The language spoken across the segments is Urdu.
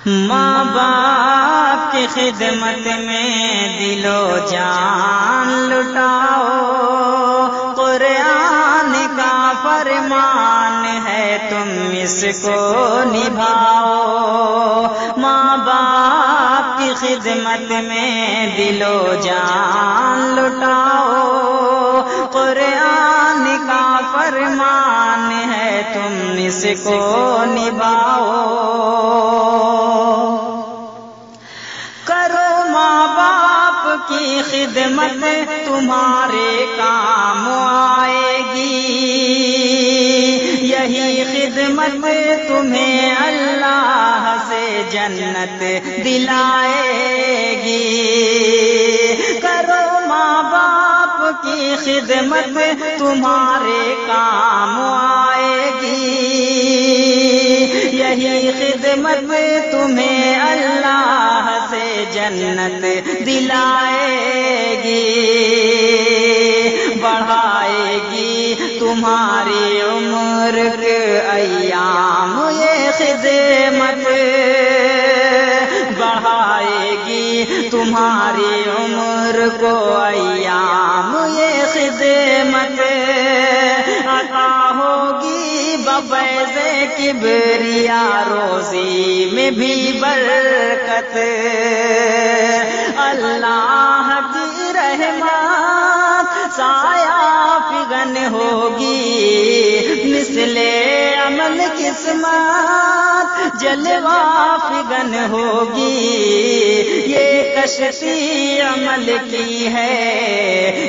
ماں باپ کی خدمت میں دل و جان لٹاؤ، قرآن کا فرمان ہے تم اس کو نبھاؤ۔ ماں باپ کی خدمت میں دل و جان لٹاؤ، قرآن کا فرمان ہے تم اس کو نبھاؤ۔ کرو ماں باپ کی خدمت تمہارے کام آئے گی، یہی خدمت تمہیں اللہ سے جنت دلائے گی۔ کرو ماں باپ کی خدمت تمہارے کام آئے گی، یہی خدمت تمہیں اللہ سے جنت دلائے گی، بڑھائے گی تمہاری عمر کے ایام یہ خدمت، بڑھائے گی تمہاری عمر کو ایام یہ خدمت، عطا ہوگی بفیض کبریا روزی میں بھی برکت، اللہ کی رحمت سایہ فگن ہوگی، مثل عمل قسمت جلوہ فگن ہوگی، یہ کشتی عمل کی ہے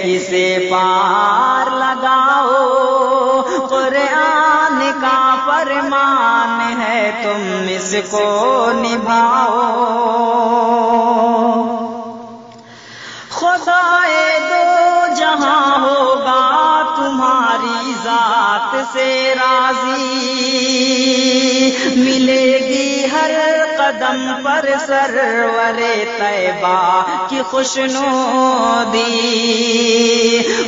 اسے پار لگاؤ، قرآن کا فرمان ہے تم اس کو نبھاؤ۔ خدائے دو جہاں ہوگا تمہاری ذات سے راضی، ملے گی ہر قدم پر سرور طیبہ کی خوشنودی،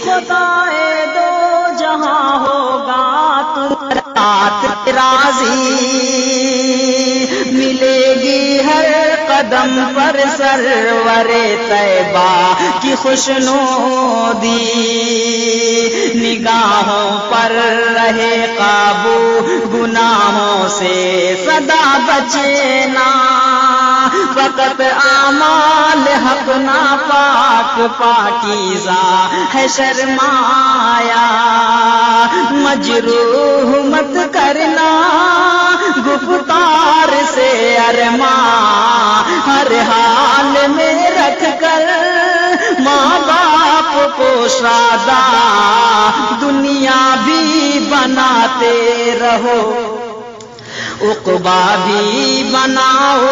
خدائے دو جہاں ہوگا تمہاری ذات راضی، ملے گی ہر قدم پر سرور طیبہ کی خوشنودی، نگاہوں پر رہے قابو گناہوں سے سدا بچنا، فقط اعمال حق ناپاک پاکیزہ ہے شرمایا، مجروح مت کرنا گفتار سے ارماں، ہر حال میں رکھ کر ماں باپ کو شادہ دنیا بھی بناتے رہو، عقبہ بھی بناؤ،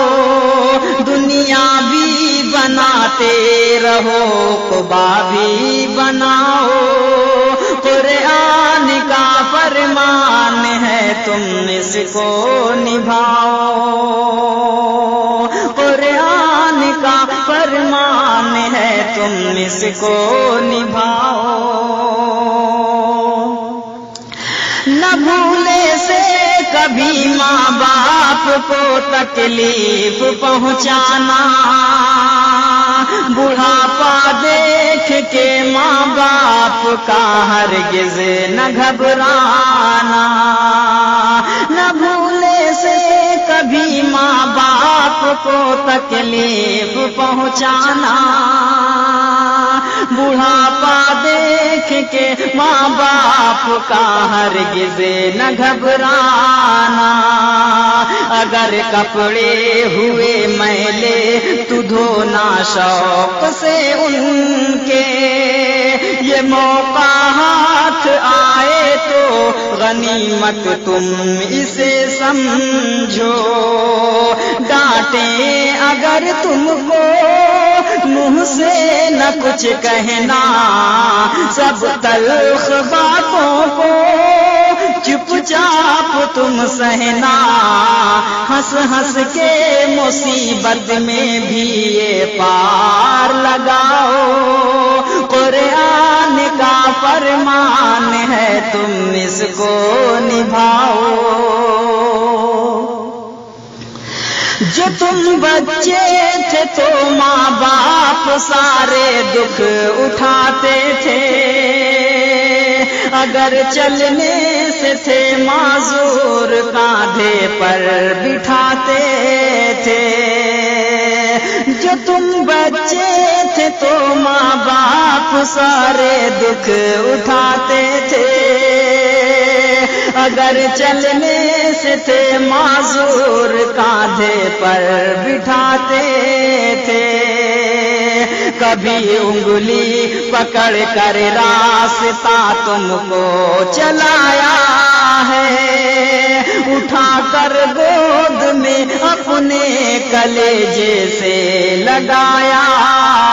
دنیا بھی بناتے رہو، عقبہ بھی بناؤ، قرآن کا فرمان ہے تم اس کو نبھاؤ، قرآن کا فرمان ہے تم اس کو نبھاؤ۔ نہ بھولے سے کبھی ماں باپ کو تکلیف پہنچانا، بڑھاپا دیکھ کے ماں باپ کا ہرگز نہ گھبرانا، نہ بھولے سے کبھی ماں باپ کو تکلیف پہنچانا، بڑھاپا دیکھ کے ماں باپ کا ہرگز نہ گھبرانا، اگر کپڑے ہوئے میلے تو دھونا شوق سے ان کے، یہ موقع ہاتھ آئے تو غنیمت تم اسے سمجھو، ڈانٹیں اگر تم کو منہ سے نہ کچھ کہنا، سب تلخ باتوں کو چپ چاپ تم سہنا، ہنس ہنس کے مصیبت میں بھی یہ پار لگاؤ، قرآن کا فرمان ہے تم اس کو نبھاؤ۔ جو تم بچے تھے تو ماں باپ سارے دکھ اٹھاتے تھے، اگر چلنے سے تھے معذور کاندھے پر بٹھاتے تھے۔ جو تم بچے تھے تو ماں باپ سارے دکھ اٹھاتے تھے، اگر چلنے سے تھے معذور کاندھے پر بٹھاتے تھے۔ کبھی انگلی پکڑ کر راستہ تم کو چلایا ہے، اٹھا کر گود میں اپنے کلیجے سے لگایا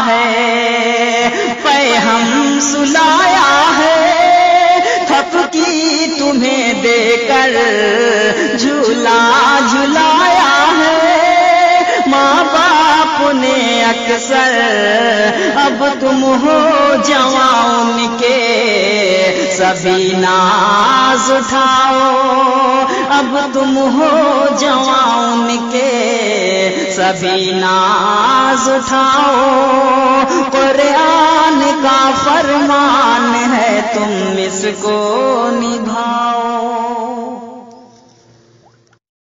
ہے، پے ہم سلایا ہے، تھپ کی تمہیں دے کر جھولا جھلایا ہے۔ ماں باپ نے اکثر اب تم ہو جوان کے سبھی ناز اٹھاؤ، اب تم ہو جوان کے سبھی ناز اٹھاؤ۔ قرآن کا فرمان ہے تم اس کو نبھاؤ۔